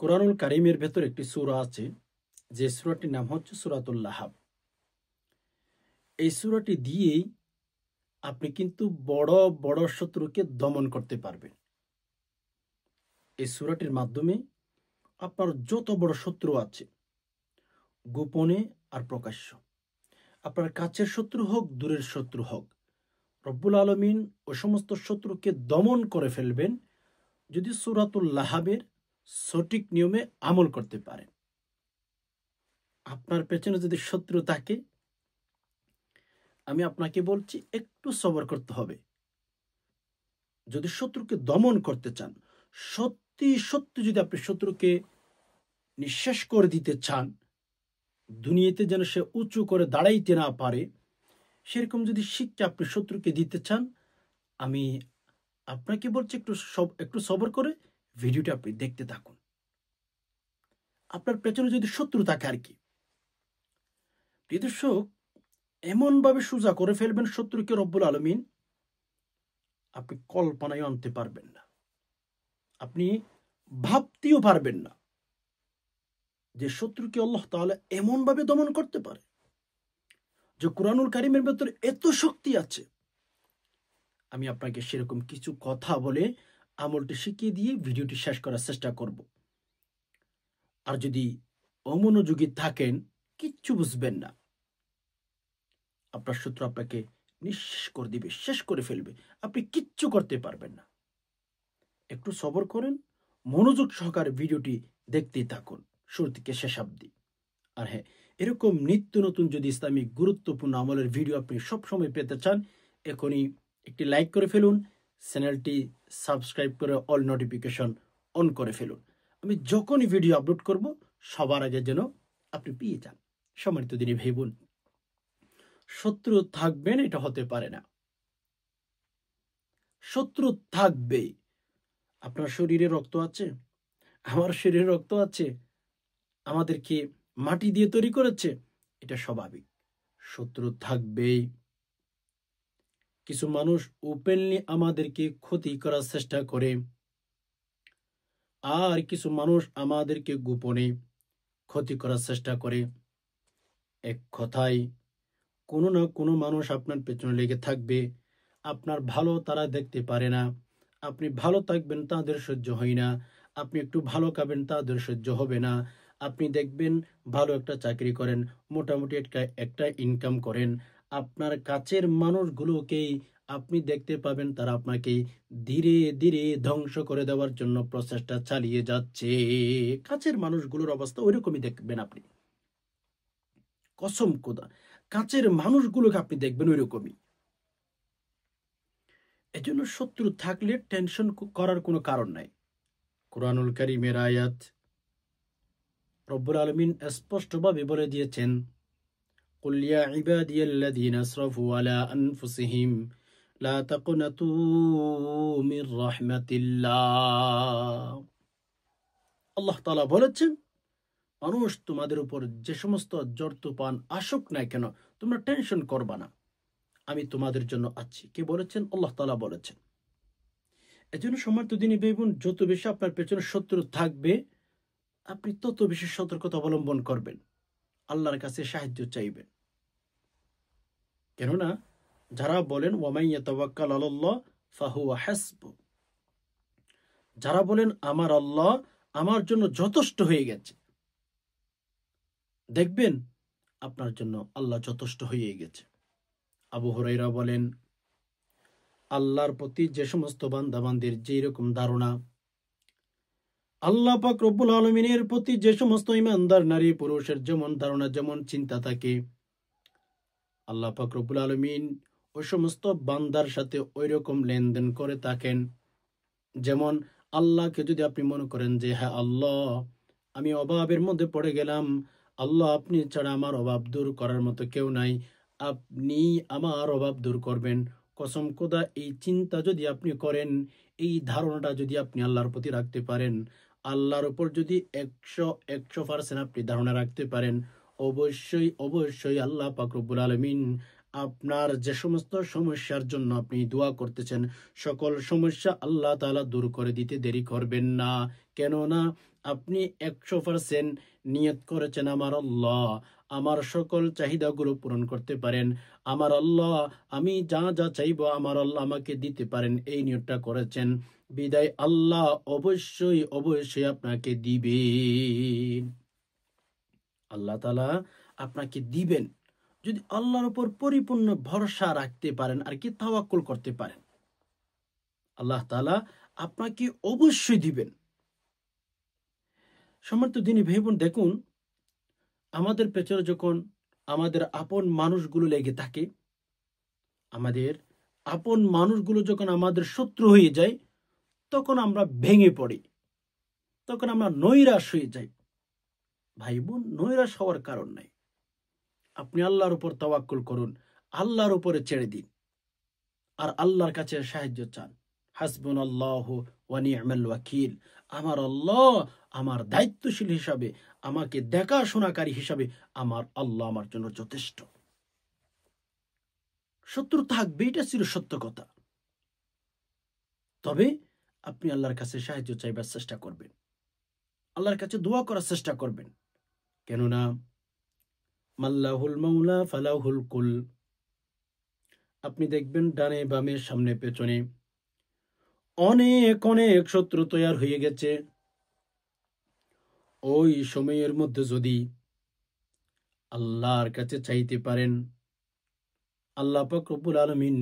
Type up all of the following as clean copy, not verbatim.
কোরআনুল কারীমের ভেতর একটি সূরা আছে, যে সূরাটির নাম হচ্ছে সূরাতুল লাহাব। এই সূরাটি দিয়েই আপনি কিন্তু বড় বড় শত্রুকে দমন করতে পারবেন। এই সূরাটির মাধ্যমে আপনার যত বড় শত্রু আছে, গোপনে আর প্রকাশ্য, আপনার কাছের শত্রু হোক দূরের শত্রু হোক, রব্বুল আলামিন ও সমস্ত শত্রুকে দমন করে ফেলবেন যদি সূরাতুল লাহাবের সঠিক নিয়মে আমল করতে পারেন। আপনার পেছনে যদি শত্রু থাকে, আমি আপনাকে বলছি একটু সবর করতে হবে। যদি শত্রুকে দমন করতে চান, সত্যি সত্যি যদি আপনি শত্রুকে নিঃশেষ করে দিতে চান, দুনিয়াতে যেন সে উঁচু করে দাঁড়াইতে না পারে, সেরকম যদি শিক্ষা আপনি শত্রুকে দিতে চান, আমি আপনাকে বলছি একটু সবর করে ভিডিওটা আপনি দেখতে থাকুন। আপনার পেছনে যদি শত্রু থাকে আর কি, প্রিয় দর্শক, এমনভাবে সোজা করে ফেলবেন শত্রুকে রব্বুল আলামিন, আপনি কল্পনায় আনতে পারবেন না, আপনি ভাবতেও পারবেন না যে শত্রুকে আল্লাহ তাআলা এমনভাবে দমন করতে পারে, যে কোরআনুল কারীমের ভেতরে এত শক্তি আছে। আমি আপনাকে সেরকম কিছু কথা বলে আমলটি শিখিয়ে দিয়ে ভিডিওটি শেষ করার চেষ্টা করব। আর যদি অমনোযোগী থাকেন, কিচ্ছু বুঝবেন না, আপনার শত্রু আপনাকে নিঃশেষ করে দিবে, শেষ করে ফেলবে, আপনি কিচ্ছু করতে পারবেন না। একটু সবর করেন, মনোযোগ সহকারে ভিডিওটি দেখতেই থাকুন শুরু থেকে শেষ অবধি। আর হ্যাঁ, এরকম নিত্য নতুন যদি ইসলামিক গুরুত্বপূর্ণ আমলের ভিডিও আপনি সবসময় পেতে চান, এখনই একটি লাইক করে ফেলুন, চ্যানেলটি সাবস্ক্রাইব করে অল নোটিফিকেশন অন করে ফেলুন। আমি যখনই ভিডিও আপলোড করব সবার আগে যেন আপনি পেয়ে যান। সম্মানিত দিনী ভাই বোন, শত্রু থাকবেন এটা হতে পারে না। শত্রু থাকবে। আপনার শরীরে রক্ত আছে, আমার শরীরে রক্ত আছে, আমাদেরকে মাটি দিয়ে তৈরি করেছে, এটা স্বাভাবিক। শত্রু থাকবেই। কিছু মানুষ ওপেনলি আমাদেরকে ক্ষতি করার চেষ্টা করে, আর কিছু মানুষ আমাদেরকে গোপনে ক্ষতি করার চেষ্টা করে। এক কথায়, কোনো না কোনো মানুষ আপনার পেছনে লেগে থাকবে। আপনার ভালো তারা দেখতে পারে না, আপনি ভালো থাকবেন তাদের সহ্য হয় না, আপনি একটু ভালো খাবেন তাদের সহ্য হবে না। আপনি দেখবেন ভালো একটা চাকরি করেন, মোটামুটি একটা ইনকাম করেন, আপনার কাছের মানুষগুলোকেই আপনি দেখতে পাবেন তারা আপনাকে ধীরে ধীরে ধ্বংস করে দেওয়ার জন্য প্রচেষ্টা চালিয়ে যাচ্ছে। কাছের মানুষগুলোর অবস্থা ওইরকমই দেখবেন আপনি, কসম খোদা, কাছের মানুষগুলোকে আপনি দেখবেন ওইরকমই। এজন্য শত্রু থাকলে টেনশন করার কোনো কারণ নাই। কোরআনুল কারীমের আয়াত রব্বুল আলামিন স্পষ্টভাবে বলে দিয়েছেন, কুল ইয়া ইবাদিয়াল্লাযীনা আসরাফু আলা আনফুসিহিম লা তাকনাতু মির রাহমাতিল্লাহ। আল্লাহ তাআলা বলেছেন, মানুষ তোমাদের উপর যে সমস্ত জ্বর তুফান আসুক না কেন, তোমরা টেনশন করবা না, আমি তোমাদের জন্য আছি। কে বলেছেন? আল্লাহ তাআলা বলেছেন। এজন্য সম্মানিত দিনী ভাই বোন, যত বেশি আপনার পেছনে শত্রু থাকবে, আপনি তত বেশি সতর্কতা অবলম্বন করবেন, আল্লাহর কাছে সাহায্য চাইবেন। কেননা যারা বলেন ওয়ামান ইয়াতাওয়াক্কাল আলাল্লাহ ফাহুয়া হাসবু, যারা বলেন আমার আল্লাহ আমার জন্য যথেষ্ট হয়ে গেছে, দেখবেন আপনার জন্য আল্লাহ যথেষ্ট হয়ে গেছে। আবু হুরায়রা বলেন, আল্লাহর প্রতি যে সমস্ত বান্দাবান্দির যেই রকম ধারণা, আল্লাহ পাক রব্বুল আলামিনের প্রতি যে সমস্ত ঈমানদার নারী পুরুষের যেমন ধারণা, যেমন চিন্তা থাকে, আল্লাহ পাক রব্বুল আলামিন ওই সমস্ত বান্দার সাথে ওই রকম লেনদেন করে থাকেন। যেমন আল্লাহকে যদি আপনি মনে করেন যে হ্যাঁ আল্লাহ, আমি অভাবের মধ্যে পড়ে গেলাম, আল্লাহ আপনি ছাড়া আমার অভাব দূর করার মতো কেউ নাই, আপনি আমার অভাব দূর করবেন, কসম খোদা এই চিন্তা যদি আপনি করেন, এই ধারণাটা যদি আপনি আল্লাহর প্রতি রাখতে পারেন, আল্লাহর উপর যদি 100% আপনি ধারণা রাখতে পারেন, অবশ্যই অবশ্যই আল্লাহ পাক রব্বুল আলামিন আপনার যে সমস্ত সমস্যার জন্য আপনি দোয়া করতেছেন, সকল সমস্যা আল্লাহ তাআলা দূর করে দিতে দেরি করবেন না। কেননা আপনি 100% নিয়ত করেছেন, আমার আল্লাহ আমার সকল চাহিদাগুলো পূরণ করতে পারেন, আমার আল্লাহ আমি যা যা চাইবো আমার আল্লাহ আমাকে দিতে পারেন, এই নিয়তটা করেছেন। বিদায় আল্লাহ অবশ্যই অবশ্যই আপনাকে দিবেন। আল্লাহ তাআলা আপনাকে দিবেন যদি আল্লাহর উপর পরিপূর্ণ ভরসা রাখতে পারেন, আর কি তাওয়াক্কুল করতে পারেন। আল্লাহ তাআলা আপনাকে অবশ্যই দিবেন। সম্মানিত দিনী ভাই বোন, দেখুন আমাদের পেছনে যখন আমাদের আপন মানুষগুলো লেগে থাকে, আমাদের আপন মানুষগুলো যখন আমাদের শত্রু হয়ে যায়, তখন আমরা ভেঙে পড়ি, তখন আমরা নৈরাশ হয়ে যাই। ভাই বোন, নৈরাশ হওয়ার কারণ নাই। আপনি আল্লাহর উপর তাওয়াক্কুল করুন, আল্লাহর উপরে ছেড়ে দিন, আর আল্লাহর কাছে সাহায্য চান। হাসবুনাল্লাহু ওয়া নি'মাল ওয়াকিল। আমার আল্লাহ আমার দায়িত্বশীল হিসাবে, আমাকে দেখাশোনাকারী হিসাবে আমার আল্লাহ আমার জন্য যথেষ্ট। শত্রু থাকবে, এটা ছিল সত্য কথা। তবে আপনি আল্লাহর কাছে সাহায্য চাইবার চেষ্টা করবেন, আল্লাহর কাছে দোয়া করার চেষ্টা করবেন। কেননা মাল্লাহুল মাওলা ফালাহুল কুল। আপনি দেখবেন ডানে বামে সামনে পেছনে অনেক অনেক শত্রু তৈরি হয়ে গেছে। ওই সময়ের মধ্যে যদি আল্লাহর কাছে চাইতে পারেন, আল্লাহ পাক রব্বুল আলামিন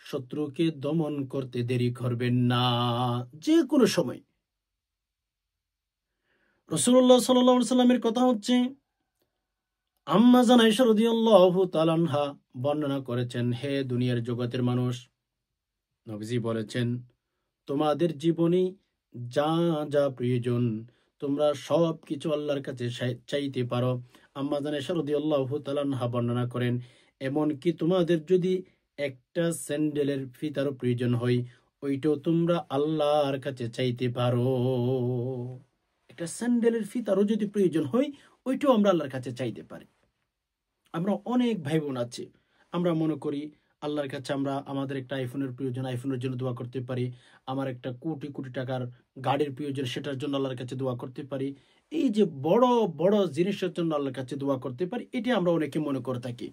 শত্রুকে দমন করতে দেরি করবেন না, যে কোনো সময়। রাসূলুল্লাহ সাল্লাল্লাহু আলাইহি সাল্লামের কথা হচ্ছে, আম্মা জান আয়েশা রাদিয়াল্লাহু তাআলা আনহা বর্ণনা করেছেন, হে দুনিয়ার জগতের মানুষ, নবীজি বলেছেন, তোমাদের জীবনে যা যা প্রয়োজন তোমরা সব কিছু আল্লাহর কাছে চাইতে পারো। আম্মা জান আয়েশা রাদিয়াল্লাহু তাআলা আনহা বর্ণনা করেন, এমনকি তোমাদের যদি একটা স্যান্ডেলের ফিতারও প্রয়োজন হয়, ওইটাও তোমরা আল্লাহর কাছে চাইতে পারো। একটা স্যান্ডেলের ফিতারও যদি প্রয়োজন হয়, ওইটাও আমরা আল্লাহর কাছে চাইতে পারি। আমরা অনেক ভাই বোন আছে, আমরা মনে করি আল্লাহর কাছে আমরা আমাদের একটা আইফোনের প্রয়োজন, আইফোনের জন্য দোয়া করতে পারি। আমার একটা কোটি কোটি টাকার গাড়ির প্রয়োজন, সেটার জন্য আল্লাহর কাছে দোয়া করতে পারি। এই যে বড় বড় জিনিসের জন্য আল্লাহর কাছে দোয়া করতে পারি, এটা আমরা অনেকে মনে করে থাকি।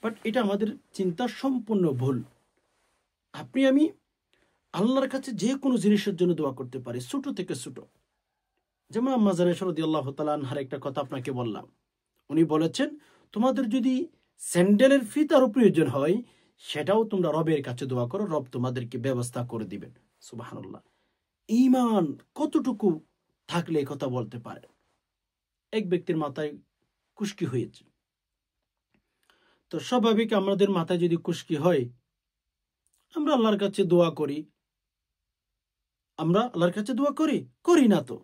বাট এটা আমাদের চিন্তা সম্পূর্ণ ভুল। আপনি আমি আল্লাহর কাছে যে কোনো জিনিসের জন্য দোয়া করতে পারি, ছোট থেকে ছোট। যেমন আম্মা জান আয়েশা রাদিয়াল্লাহু তাআলা আনহার একটা কথা আপনাকে বললাম। উনি বলেছেন, তোমাদের যদি স্যান্ডেলের ফিতারও প্রয়োজন হয়, সেটাও তোমরা রবের কাছে দোয়া করো, রব তোমাদেরকে ব্যবস্থা করে দিবেন। সুবহানাল্লাহ। ঈমান কতটুকু থাকলে এই কথা বলতে পারে? এক ব্যক্তির মাথায় খুশকি হয়েছে, তো স্বাভাবিক আমাদের মাথায় যদি খুশকি হয়, আমরা আল্লাহর কাছে দোয়া করি। আমরা আল্লাহর কাছে দোয়া করি? করি না তো।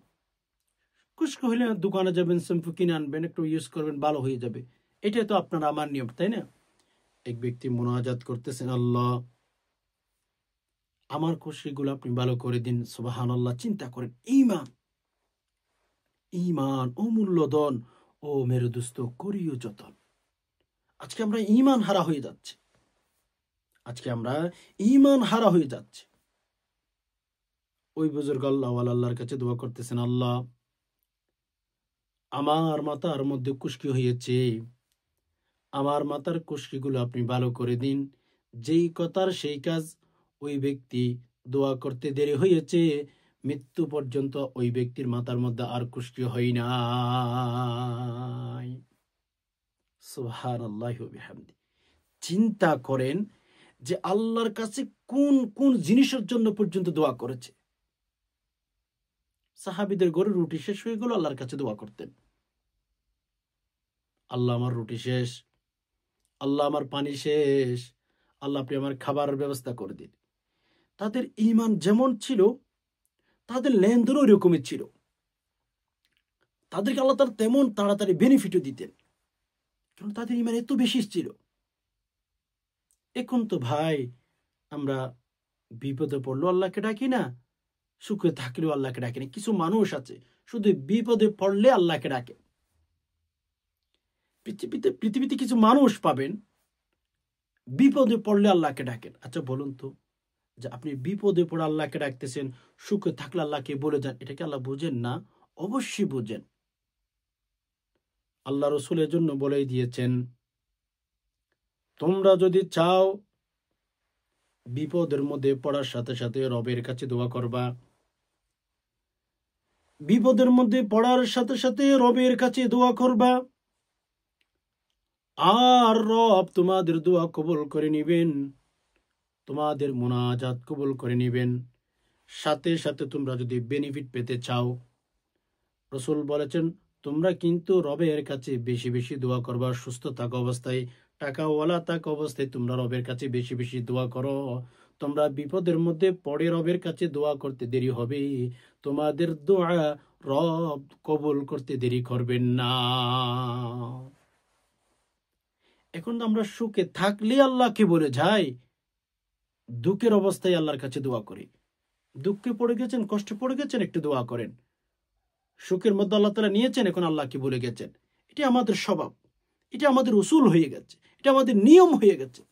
খুশকি হইলে দোকানে যাবেন, শ্যাম্পু কিনে আনবেন, একটু ইউজ করবেন, ভালো হয়ে যাবে। এটাই তো আপনার আমার নিয়ম, তাই না? এক ব্যক্তি মুনাজাত করতেছেন, আল্লাহ আমার খুশকিগুলো আপনি ভালো করে দিন। সুবহানাল্লাহ। চিন্তা করেন, ঈমান, ঈমান অমূল্য ধন, ও মেরে দোস্ত করিও যতন। আজকে আমরা ঈমান হারা হয়ে যাচ্ছি, আজকে আমরা ঈমান হারা হয়ে যাচ্ছি। ওই বুজুর্গ আল্লাহর কাছে দোয়া করতেছেন, আল্লাহ আমার মাথার মধ্যে খুশকি হয়েছে, আমার মাথার খুশকিগুলো আপনি ভালো করে দিন। যেই কথার সেই কাজ। ওই ব্যক্তি দোয়া করতে দেরি হয়েছে, মৃত্যু পর্যন্ত ওই ব্যক্তির মাথার মধ্যে আর খুশকি হয় নাই। সুবহানাল্লাহি ওয়া বিহামদি। চিন্তা করেন যে আল্লাহর কাছে কোন কোন জিনিসের জন্য পর্যন্ত দোয়া করেছে। সাহাবীদের ঘরে রুটি শেষ হয়ে গেল, আল্লাহর কাছে দোয়া করতেন, আল্লাহ আমার রুটি শেষ, আল্লাহ আমার পানি শেষ, আল্লাহ আপনি আমার খাবারের ব্যবস্থা করে দিন। তাদের ঈমান যেমন ছিল, তাদের লেনদেনও এরকমই ছিল। তাদেরকে আল্লাহ তাআলা তেমন তাড়াতাড়ি বেনিফিটও দিতেন, কারণ তাদের ঈমান এত বেশি ছিল। এখন তো ভাই আমরা বিপদে পড়লেও আল্লাহকে ডাকি না, সুখে থাকলেও আল্লাহকে ডাকি না। কিছু মানুষ আছে শুধু বিপদে পড়লে আল্লাহকে ডাকে। পৃথিবীতে কিছু মানুষ পাবেন, বিপদে পড়লে আল্লাহকে ডাকেন। আচ্ছা বলুন তো, যে আপনি বিপদে পড়ে আল্লাহকে ডাকতেছেন, সুখে থাকলে আল্লাহকে বলে যান, এটা কি আল্লাহ বুঝেন না? অবশ্যই বুঝেন। আল্লাহ রসুলের জন্য বলেই দিয়েছেন, তোমরা যদি চাও বিপদের মধ্যে পড়ার সাথে সাথে রবের কাছে দোয়া করবা, বিপদের মধ্যে পড়ার সাথে সাথে রবের কাছে দোয়া করবা, আর রব তোমাদের দোয়া কবুল করে নিবেন, তোমাদের মুনাজাত কবুল করে নিবেন। সাথে সাথে তোমরা যদি বেনিফিট পেতে চাও, রসুল বলেছেন তোমরা কিন্তু রবের কাছে বেশি বেশি দোয়া করবা। সুস্থ থাকা অবস্থায়, টাকাওয়ালা থাকা অবস্থায় তোমরা রবের কাছে বেশি বেশি দোয়া করো। তোমরা বিপদের মধ্যে পড়ে রবের কাছে দোয়া করতে দেরি হবে, তোমাদের দোয়া রব কবুল করতে দেরি করবেন না। এখন আমরা সুখে থাকলে আল্লাহকে বলে যাই, দুঃখের অবস্থায় আল্লাহর কাছে দোয়া করি। দুঃখে পড়ে গেছেন, কষ্টে পড়ে গেছেন, একটু দোয়া করেন। সুখের মধ্যে আল্লাহ তাআলা নিয়েছেন, এখন আল্লাহকে ভুলে গেছেন। এটা আমাদের স্বভাব, এটা আমাদের উসুল হয়ে গেছে, এটা আমাদের নিয়ম হয়ে গেছে।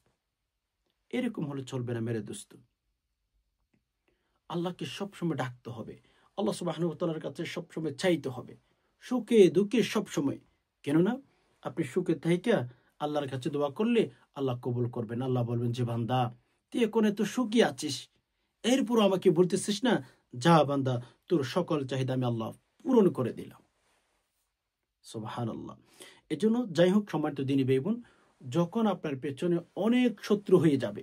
এরকম হলে চলবে না মেরে দোস্ত। আল্লাহকে সবসময় ডাকতে হবে, আল্লাহ সুবহানাহু ওয়া তাআলার কাছে সবসময় চাইতে হবে, সুখে দুঃখে সবসময়। কেননা আপনি সুখে থাইকা আল্লাহর কাছে দোয়া করলে আল্লাহ কবুল করবেন। আল্লাহ বলবেন যে বান্দা, তুই এখন এত সুখী আছিস, এরপর আমাকে বলতেছিস না, যা বান্দা, তোর সকল চাহিদা আমি আল্লাহ পূরণ করে দিলাম। সুবহানাল্লাহ। এজন্য যাই হোক সম্মানিত দিনী ভাই বোন, যখন আপনার পেছনে অনেক শত্রু হয়ে যাবে,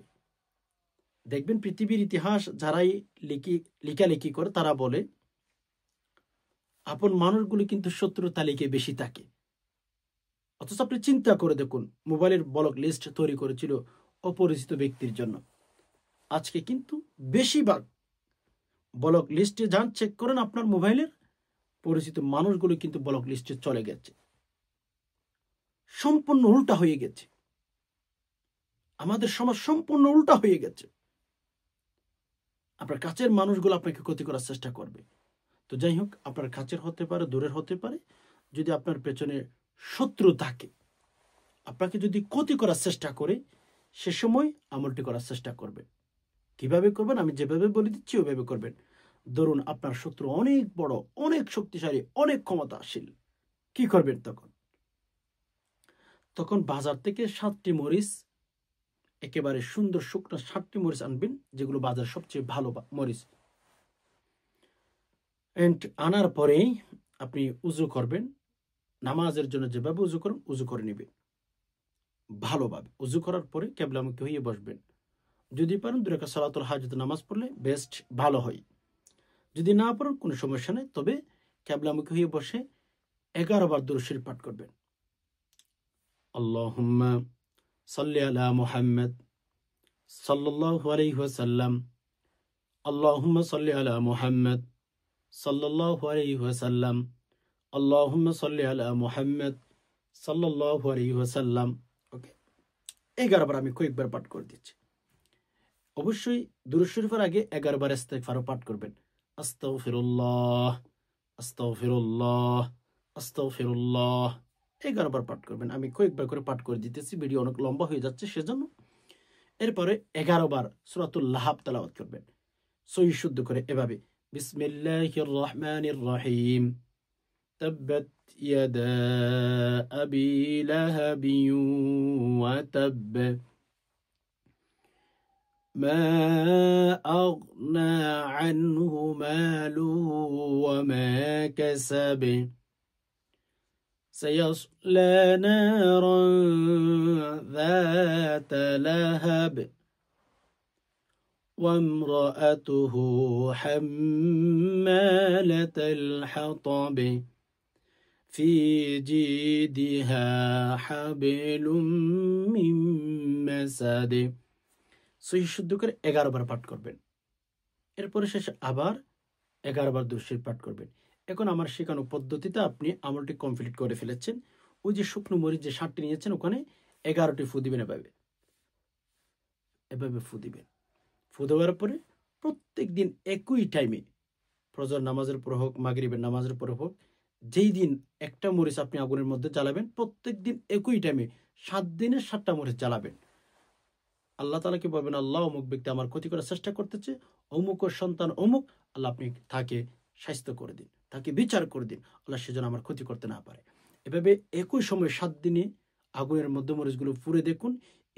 দেখবেন পৃথিবীর ইতিহাস যারাই লেখালেখি করে তারা বলে আপন মানুষগুলো কিন্তু শত্রুর তালিকায় বেশি থাকে। অথচ আপনি চিন্তা করে দেখুন, মোবাইলের ব্লক লিস্ট তৈরি করেছিল অপরিচিত ব্যক্তির জন্য। আজকে কিন্তু বেশিরভাগ ব্লক লিস্টে যান, চেক করেন আপনার মোবাইলের, পরিচিত মানুষগুলো কিন্তু ব্লক লিস্টে চলে গেছে। সম্পূর্ণ উল্টা হয়ে গেছে, আমাদের সমাজ সম্পূর্ণ উল্টা হয়ে গেছে। আপনার কাছের মানুষগুলো আপনাকে ক্ষতি করার চেষ্টা করবে। তো যাই হোক, আপনার কাছের হতে পারে, দূরের হতে পারে, যদি আপনার পেছনে শত্রু থাকে, আপনাকে যদি ক্ষতি করার চেষ্টা করে, সে সময় আমলটি করার চেষ্টা করবেন। কিভাবে করবেন? আমি যেভাবে বলে দিচ্ছি ওইভাবে করবেন। ধরুন আপনার শত্রু অনেক বড়, অনেক শক্তিশালী, অনেক ক্ষমতাশীল, কি করবেন তখন? তখন বাজার থেকে 7টি মরিচ, একেবারে সুন্দর শুকনো 7টি মরিচ আনবেন, যেগুলো বাজার সবচেয়ে ভালো মরিচ। আনার পরেই আপনি উজু করবেন, নামাজের জন্য যেভাবে উজু করেন উজু করে নেবেন ভালোভাবে। উজু করার পরে কিবলামুখী হয়ে বসবেন। যদি পারেন 2 রাকাত সালাতুল হাজত নামাজ পড়লে বেস্ট, ভালো হয়। যদি না পারেন কোনো সমস্যা নেই, তবে কিবলামুখী হয়ে বসে 11 বার দুরূদ শরীফ পাঠ করবেন। আল্লাহুম্মা সাল্লি আলা মুহাম্মদ সাল্লাল্লাহু আলাইহি ওয়াসাল্লাম, আল্লাহুম্মা সাল্লি আলা মুহাম্মদ সাল্লাল্লাহু আলাইহি ওয়াসাল্লাম, আল্লাহুম্মা সাল্লি আলা মুহাম্মদ সাল্লাল্লাহু আলাইহি ওয়াসাল্লাম। ওকে, 11 বার আমি কয়েকবার পাঠ করে দিচ্ছি। অবশ্যই দুরূদ শরীফের আগে 11 বার ইস্তিগফার পাঠ করবেন। আস্তাগফিরুল্লাহ, আস্তাগফিরুল্লাহ, আস্তাগফিরুল্লাহ, 11 বার পাঠ করবেন। আমি কয়েকবার করে পাঠ করে দিতেছি, ভিডিও অনেক লম্বা হয়ে যাচ্ছে সেজন্য। এরপরে 11 বার সূরাতুল লাহাব তেলাওয়াত করবেন সহিহ শুদ্ধ করে, এভাবে বিসমিল্লাহির রহমানির রহিম, তাব্বাত ইয়াদা আবি লাহাবিন ওয়া তাব, মা আগনা আনহু মালুহু ওয়া মা কাসাব, سيصلى نارا ذات لهب وامرأته حمالة الحطب في جيدها حبل من مسد। সহিহ শুদ্ধ করে 11 বার পাঠ করবেন। এরপরে শেষে আবার 11 বার দুরূদ শরীফ পাঠ করবেন। এখন আমার শেখানো পদ্ধতিতে আপনি আমলটি কমপ্লিট করে ফেলেছেন। ওই যে শুকনো মরিচ যে 7টি নিয়েছেন, ওখানে 11টি ফু দিবেন, এভাবে ফু দিবেন। ফু দেওয়ার পরে প্রত্যেক দিন একই টাইমে, ফজর নামাজের পর হোক, মাগরিবের নামাজের পর হোক, যেই দিন একটা মরিচ আপনি আগুনের মধ্যে জ্বালাবেন, প্রত্যেক দিন একই টাইমে 7 দিনে 7টা মরিচ জ্বালাবেন। আল্লাহ তাআলাকে বলবেন, আল্লাহ অমুক ব্যক্তি আমার ক্ষতি করার চেষ্টা করতেছে, অমুক ওর সন্তান অমুক, আল্লাহ আপনি তাকে শাস্তি করে দিন, তাকে বিচার করে দিন, আল্লাহ সেজন্য আমার ক্ষতি করতে না পারে। এভাবে একই সময় 7 দিনে আগুনের মধ্যমরিচগুলো পুড়ে দেখুন,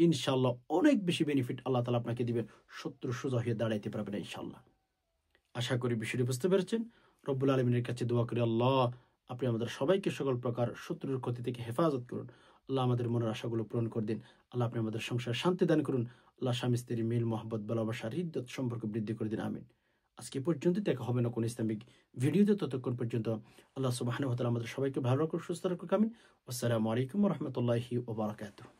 ইনশাআল্লাহ অনেক বেশি বেনিফিট আল্লাহ তাআলা আপনাকে দিবেন, শত্রু সোজা হয়ে দাঁড়াইতে পারবেন ইনশাআল্লাহ। আশা করি বিষয়টি বুঝতে পেরেছেন। রব্বুল আলামিনের কাছে দোয়া করি, আল্লাহ আপনি আমাদের সবাইকে সকল প্রকার শত্রুর ক্ষতি থেকে হেফাজত করুন। আল্লাহ আমাদের মনের আশাগুলো পূরণ করে দিন। আল্লাহ আপনি আমাদের সংসার শান্তি দান করুন। আল্লাহ স্বামী স্ত্রীর মিল, মহব্বত, ভালোবাসা, হৃদ্যত সম্পর্ক বৃদ্ধি করে দিন। আমিন। আজকে পর্যন্ত দেখা হবে না কোন ইসলামিক ভিডিওতে, ততক্ষণ পর্যন্ত আল্লাহ সুবহানাহু ওয়া তাআলা আমাদের সবাইকে ভালো রাখুন, সুস্থ রাখুন। আমিন। আসসালামু আলাইকুম ওয়া রাহমাতুল্লাহি ওয়া বারাকাতুহু।